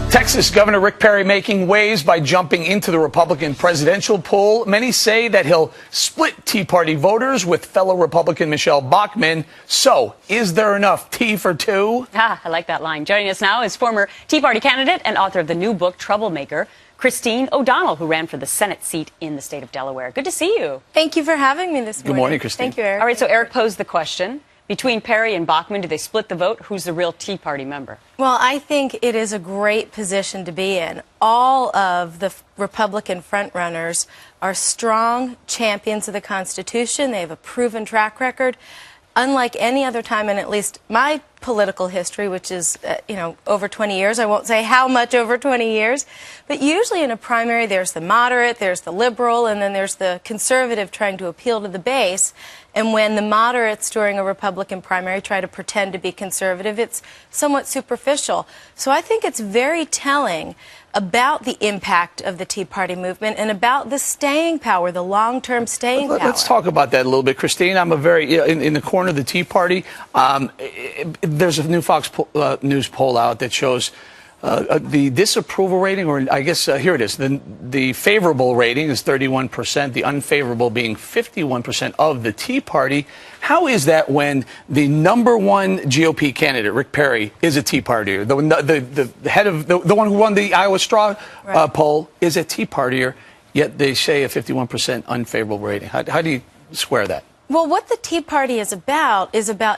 Texas Governor Rick Perry making waves by jumping into the Republican presidential poll. Many say that he'll split Tea Party voters with fellow Republican Michelle Bachmann. So, is there enough tea for two? I like that line. Joining us now is former Tea Party candidate and author of the new book, Troublemaker, Christine O'Donnell, who ran for the Senate seat in the state of Delaware. Good to see you. Thank you for having me this morning. Good morning, Christine. Thank you, Eric. All right, so Eric posed the question. Between Perry and Bachmann, do they split the vote? Who's the real Tea Party member? Well, I think it is a great position to be in. All of the Republican frontrunners are strong champions of the Constitution. They have a proven track record. Unlike any other time in at least my political history, which is, over 20 years. I won't say how much over 20 years. But usually in a primary, there's the moderate, there's the liberal, and then there's the conservative trying to appeal to the base. And when the moderates during a Republican primary try to pretend to be conservative, it's somewhat superficial. So I think it's very telling about the impact of the Tea Party movement and about the staying power, the long-term staying power. Let's talk about that a little bit, Christine. I'm in the corner of the Tea Party. There's a new Fox News poll out that shows the disapproval rating, or I guess here it is. The favorable rating is 31%, the unfavorable being 51% of the Tea Party. How is that when the #1 GOP candidate, Rick Perry, is a Tea Partier? The head of the one who won the Iowa Straw poll is a Tea Partier, yet they say a 51% unfavorable rating. How do you square that? Well, what the Tea Party is about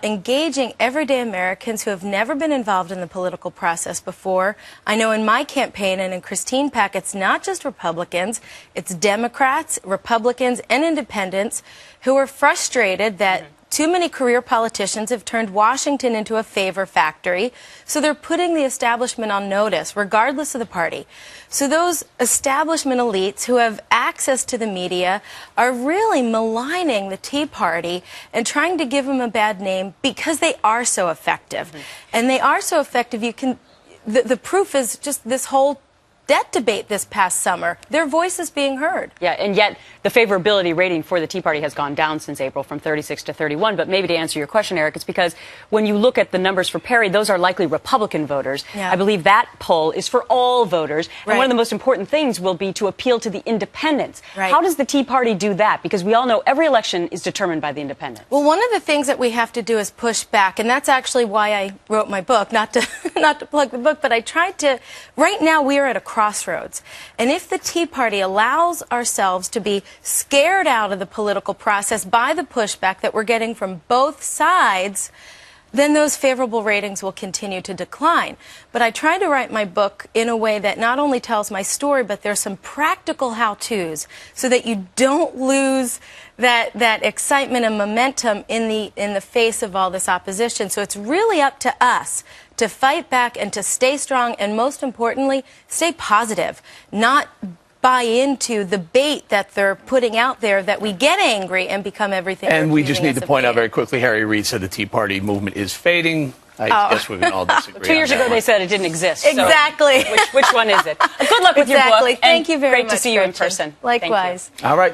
engaging everyday Americans who have never been involved in the political process before. I know in my campaign and in Christine PAC, it's not just Republicans, it's Democrats, Republicans, and independents who are frustrated that too many career politicians have turned Washington into a favor factory, so they're putting the establishment on notice, regardless of the party. So those establishment elites who have access to the media are really maligning the Tea Party and trying to give them a bad name because they are so effective. And they are so effective, the proof is just this whole debt debate this past summer. Their voice is being heard. Yeah, and yet the favorability rating for the Tea Party has gone down since April from 36 to 31. But maybe to answer your question, Eric, it's because when you look at the numbers for Perry, those are likely Republican voters. Yeah. I believe that poll is for all voters. And Right. one of the most important things will be to appeal to the independents. Right. How does the Tea Party do that? Because we all know every election is determined by the independents. Well, one of the things that we have to do is push back, and that's actually why I wrote my book, not to plug the book, but I tried to. Right now we are at a crossroads. And if the Tea Party allows ourselves to be scared out of the political process by the pushback that we're getting from both sides, then those favorable ratings will continue to decline. But I try to write my book in a way that not only tells my story, but there's some practical how-tos so that you don't lose that excitement and momentum in the face of all this opposition. So it's really up to us to fight back and to stay strong and, most importantly, stay positive, not buy into the bait that they're putting out there that we get angry and become everything. And we just need to point out very quickly, Harry Reid said the Tea Party movement is fading. I guess we can all disagree. 2 years ago, they said it didn't exist. Exactly. So which one is it? Good luck with your book. Thank you very much. Great to see you in person. Likewise. All right.